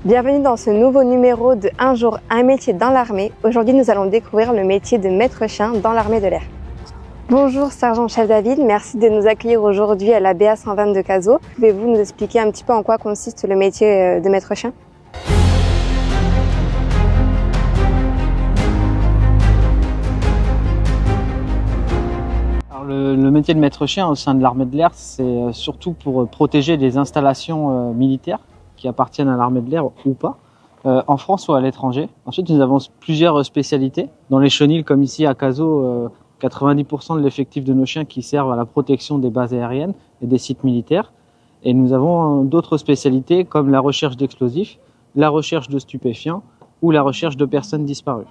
Bienvenue dans ce nouveau numéro de Un jour, un métier dans l'armée. Aujourd'hui, nous allons découvrir le métier de maître chien dans l'armée de l'air. Bonjour sergent-chef David, merci de nous accueillir aujourd'hui à la BA 120 de Cazaux. Pouvez-vous nous expliquer un petit peu en quoi consiste le métier de maître chien? Le métier de maître chien au sein de l'armée de l'air, c'est surtout pour protéger des installations militaires qui appartiennent à l'armée de l'air ou pas, en France ou à l'étranger. Ensuite, nous avons plusieurs spécialités. Dans les chenils, comme ici à Cazaux, 90% de l'effectif de nos chiens qui servent à la protection des bases aériennes et des sites militaires. Et nous avons d'autres spécialités comme la recherche d'explosifs, la recherche de stupéfiants ou la recherche de personnes disparues.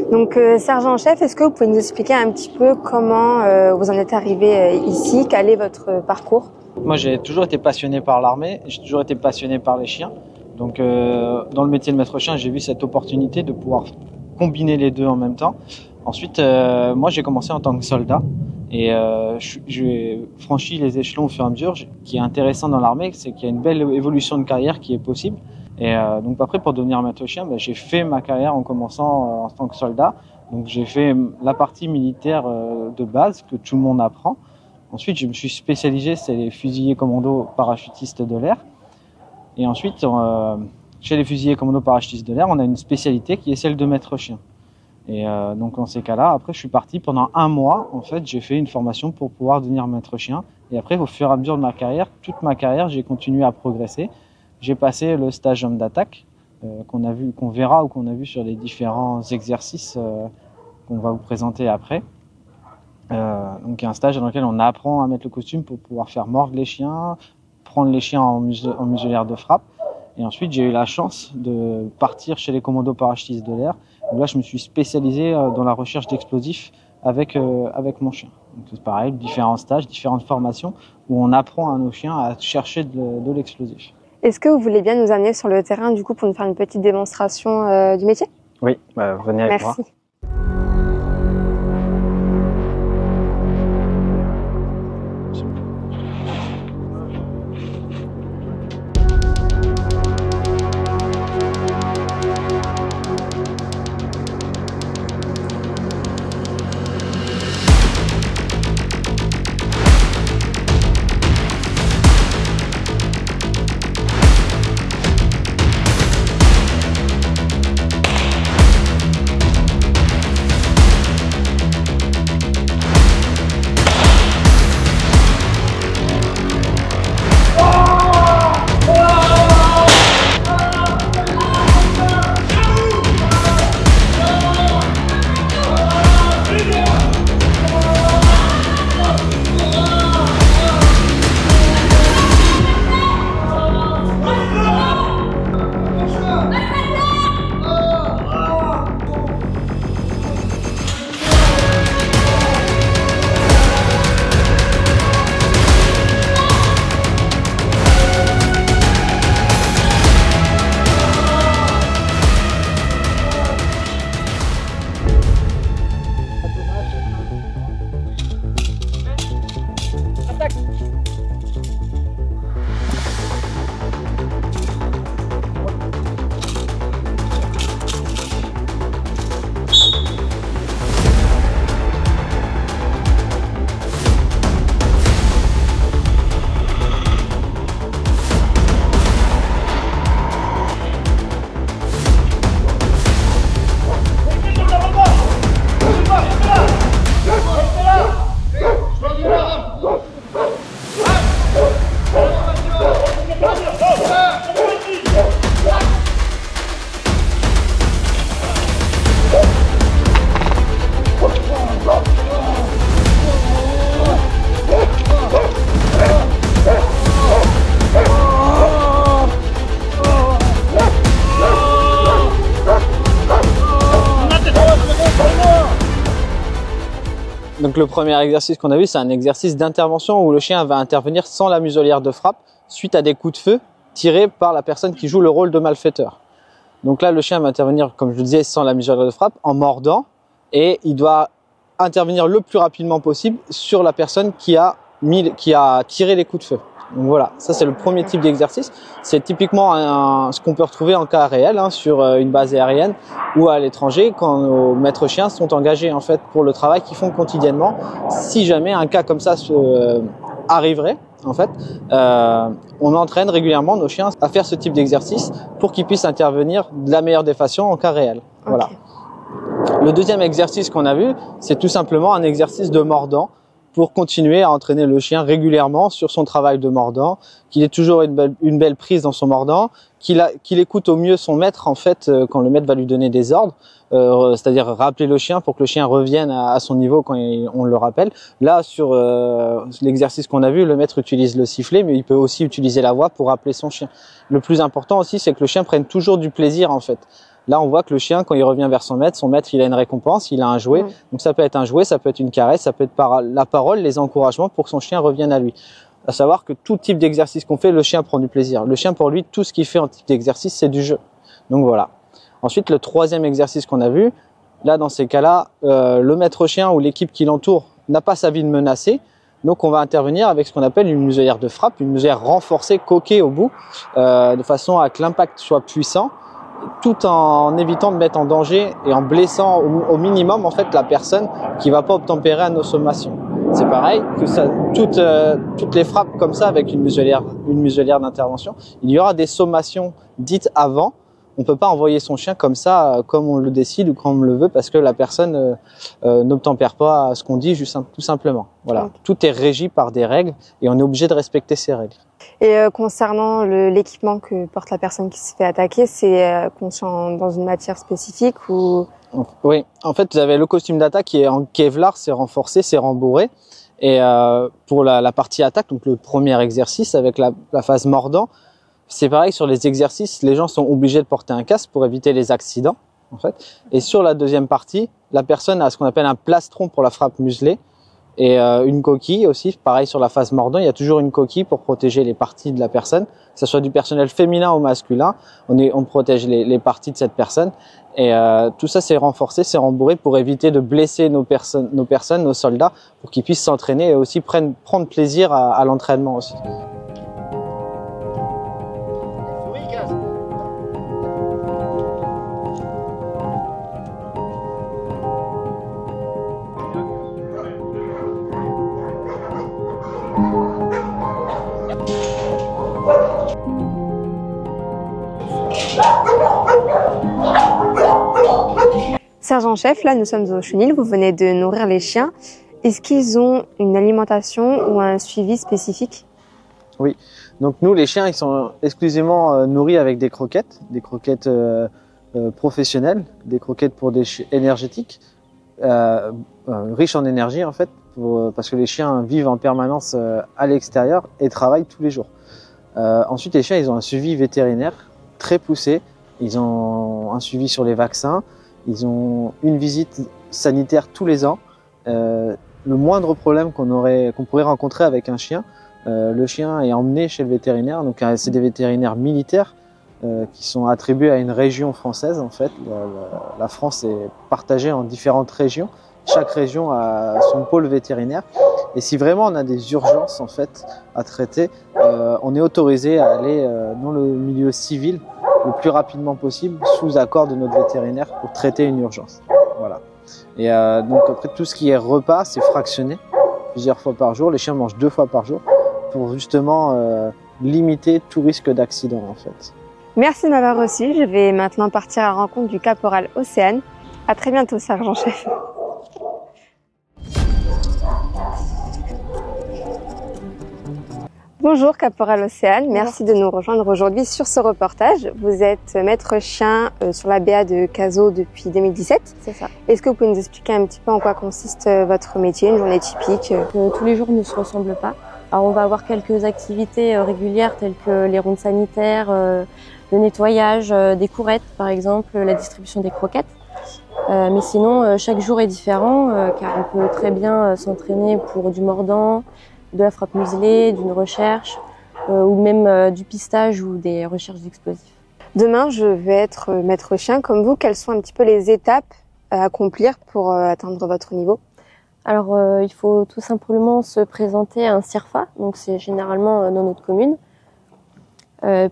Donc, sergent-chef, est-ce que vous pouvez nous expliquer un petit peu comment vous en êtes arrivé ici? Quel est votre parcours? Moi, j'ai toujours été passionné par l'armée, j'ai toujours été passionné par les chiens. Donc, dans le métier de maître chien, j'ai vu cette opportunité de pouvoir combiner les deux en même temps. Ensuite, moi, j'ai commencé en tant que soldat et j'ai franchi les échelons au fur et à mesure. Ce qui est intéressant dans l'armée, c'est qu'il y a une belle évolution de carrière qui est possible. Et donc après, pour devenir maître chien, j'ai fait ma carrière en commençant en tant que soldat. Donc j'ai fait la partie militaire de base que tout le monde apprend. Ensuite, je me suis spécialisé, c'est les fusiliers commando parachutistes de l'air. Et ensuite, chez les fusiliers commando parachutistes de l'air, on a une spécialité qui est celle de maître chien. Et donc dans ces cas-là, après je suis parti pendant un mois. En fait, j'ai fait une formation pour pouvoir devenir maître chien. Et après, au fur et à mesure de ma carrière, toute ma carrière, j'ai continué à progresser. J'ai passé le stage homme d'attaque qu'on verra ou qu'on a vu sur les différents exercices qu'on va vous présenter après. Donc il y a un stage dans lequel on apprend à mettre le costume pour pouvoir faire mordre les chiens, prendre les chiens en muselière de frappe. Et ensuite j'ai eu la chance de partir chez les commandos parachutistes de l'air. Là je me suis spécialisé dans la recherche d'explosifs avec mon chien. Donc c'est pareil, différents stages, différentes formations où on apprend à nos chiens à chercher de l'explosif. Est-ce que vous voulez bien nous amener sur le terrain du coup pour nous faire une petite démonstration du métier? Oui, venez avec moi. Merci. Donc le premier exercice qu'on a vu, c'est un exercice d'intervention où le chien va intervenir sans la muselière de frappe suite à des coups de feu tirés par la personne qui joue le rôle de malfaiteur. Donc là, le chien va intervenir, comme je le disais, sans la muselière de frappe, en mordant, et il doit intervenir le plus rapidement possible sur la personne qui a tiré les coups de feu. Donc voilà, ça c'est le premier type d'exercice. C'est typiquement ce qu'on peut retrouver en cas réel sur une base aérienne ou à l'étranger quand nos maîtres chiens sont engagés en fait pour le travail qu'ils font quotidiennement. Si jamais un cas comme ça arriverait, en fait, on entraîne régulièrement nos chiens à faire ce type d'exercice pour qu'ils puissent intervenir de la meilleure des façons en cas réel. Voilà. Okay. Le deuxième exercice qu'on a vu, c'est tout simplement un exercice de mordant pour continuer à entraîner le chien régulièrement sur son travail de mordant, qu'il ait toujours une belle prise dans son mordant, qu'il écoute au mieux son maître en fait quand le maître va lui donner des ordres, c'est-à-dire rappeler le chien pour que le chien revienne à son niveau quand on le rappelle. Là, sur l'exercice qu'on a vu, le maître utilise le sifflet, mais il peut aussi utiliser la voix pour rappeler son chien. Le plus important aussi, c'est que le chien prenne toujours du plaisir en fait. Là, on voit que le chien, quand il revient vers son maître, il a une récompense, il a un jouet. Donc ça peut être un jouet, ça peut être une caresse, ça peut être la parole, les encouragements pour que son chien revienne à lui. À savoir que tout type d'exercice qu'on fait, le chien prend du plaisir. Le chien, pour lui, tout ce qu'il fait en type d'exercice, c'est du jeu. Donc voilà. Ensuite, le troisième exercice qu'on a vu, là, dans ces cas-là, le maître chien ou l'équipe qui l'entoure n'a pas sa vie de menacée. Donc on va intervenir avec ce qu'on appelle une muselière de frappe, une muselière renforcée, coquée au bout, de façon à que l'impact soit puissant, tout en évitant de mettre en danger et en blessant au minimum en fait la personne qui va pas obtempérer à nos sommations. C'est pareil que ça, toutes les frappes comme ça avec une muselière d'intervention, il y aura des sommations dites avant. On peut pas envoyer son chien comme ça, comme on le décide ou comme on le veut, parce que la personne n'obtempère pas à ce qu'on dit, tout simplement. Voilà, okay. Tout est régi par des règles et on est obligé de respecter ces règles. Et concernant l'équipement que porte la personne qui se fait attaquer, c'est conçu dans une matière spécifique ou... Oui, en fait, vous avez le costume d'attaque qui est en Kevlar, c'est renforcé, c'est rembourré. Et pour la partie attaque, donc le premier exercice avec la phase mordant, c'est pareil, sur les exercices, les gens sont obligés de porter un casque pour éviter les accidents, en fait. Et sur la deuxième partie, la personne a ce qu'on appelle un plastron pour la frappe muselée et une coquille aussi. Pareil, sur la phase mordant, il y a toujours une coquille pour protéger les parties de la personne, que ce soit du personnel féminin ou masculin. On protège les parties de cette personne. Et tout ça, c'est renforcé, c'est rembourré pour éviter de blesser nos soldats, pour qu'ils puissent s'entraîner et aussi prendre plaisir à l'entraînement aussi. Sergent-chef, là nous sommes au chenil, vous venez de nourrir les chiens. Est-ce qu'ils ont une alimentation ou un suivi spécifique? Oui, donc nous les chiens ils sont exclusivement nourris avec des croquettes professionnelles, des croquettes pour des chiens énergétiques, riches en énergie en fait, parce que les chiens vivent en permanence à l'extérieur et travaillent tous les jours. Ensuite les chiens ils ont un suivi vétérinaire très poussé, ils ont un suivi sur les vaccins, ils ont une visite sanitaire tous les ans. Le moindre problème qu'on pourrait rencontrer avec un chien, le chien est emmené chez le vétérinaire. Donc c'est des vétérinaires militaires qui sont attribués à une région française en fait. La France est partagée en différentes régions. Chaque région a son pôle vétérinaire. Et si vraiment on a des urgences en fait à traiter, on est autorisé à aller dans le milieu civil le plus rapidement possible sous accord de notre vétérinaire pour traiter une urgence. Voilà. Et donc après tout ce qui est repas, c'est fractionné plusieurs fois par jour. Les chiens mangent 2 fois par jour pour justement limiter tout risque d'accident en fait. Merci de m'avoir reçu. Je vais maintenant partir à la rencontre du caporal Océane. À très bientôt, sergent-chef. Bonjour Caporal Océane, merci de nous rejoindre aujourd'hui sur ce reportage. Vous êtes maître chien sur la BA de Cazaux depuis 2017. C'est ça. Est-ce que vous pouvez nous expliquer un petit peu en quoi consiste votre métier, une journée typique? Tous les jours ne se ressemblent pas. Alors on va avoir quelques activités régulières telles que les rondes sanitaires, le nettoyage, des courettes par exemple, la distribution des croquettes. Mais sinon chaque jour est différent car on peut très bien s'entraîner pour du mordant, de la frappe muselée, d'une recherche ou même du pistage ou des recherches d'explosifs. Demain, je vais être maître chien comme vous. Quelles sont un petit peu les étapes à accomplir pour atteindre votre niveau? Alors, il faut tout simplement se présenter à un CIRFA, donc c'est généralement dans notre commune.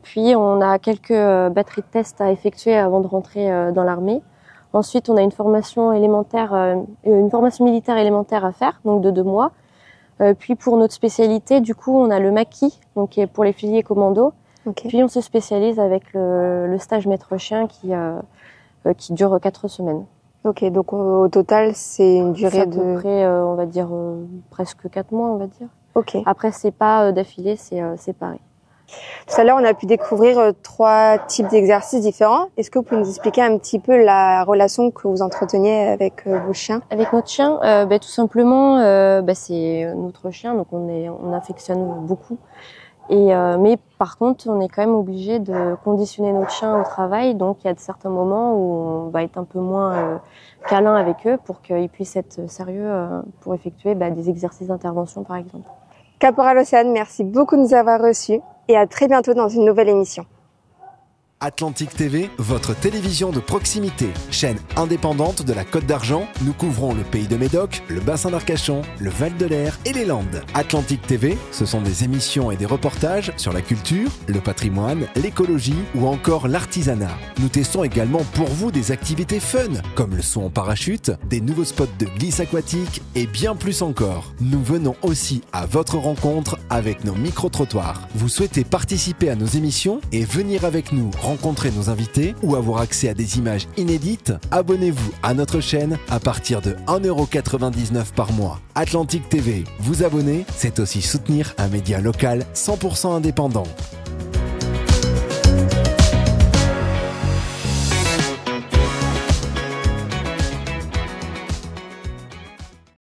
Puis on a quelques batteries de tests à effectuer avant de rentrer dans l'armée. Ensuite, on a une formation militaire élémentaire à faire, donc de 2 mois. Puis pour notre spécialité, du coup, on a le maquis, donc qui est pour les fusiliers commandos. Okay. Puis on se spécialise avec le stage maître chien qui dure 4 semaines. Ok, donc au total, c'est une durée de... à peu près, on va dire, presque 4 mois, on va dire. Ok. Après, c'est pas d'affilée, c'est pareil. Tout à l'heure, on a pu découvrir 3 types d'exercices différents. Est-ce que vous pouvez nous expliquer un petit peu la relation que vous entreteniez avec vos chiens? Avec notre chien, tout simplement, c'est notre chien, donc on affectionne beaucoup. Mais par contre, on est quand même obligé de conditionner notre chien au travail. Donc, il y a certains moments où on va être un peu moins câlin avec eux pour qu'ils puissent être sérieux pour effectuer des exercices d'intervention, par exemple. Caporal Océane, merci beaucoup de nous avoir reçus et à très bientôt dans une nouvelle émission. Atlantique TV, votre télévision de proximité. Chaîne indépendante de la Côte d'Argent, nous couvrons le pays de Médoc, le bassin d'Arcachon, le Val-de-Lair et les Landes. Atlantique TV, ce sont des émissions et des reportages sur la culture, le patrimoine, l'écologie ou encore l'artisanat. Nous testons également pour vous des activités fun, comme le saut en parachute, des nouveaux spots de glisse aquatique et bien plus encore. Nous venons aussi à votre rencontre avec nos micro-trottoirs. Vous souhaitez participer à nos émissions et venir avec nous rencontrer nos invités ou avoir accès à des images inédites, abonnez-vous à notre chaîne à partir de 1,99 € par mois. Atlantique TV, vous abonner, c'est aussi soutenir un média local 100% indépendant.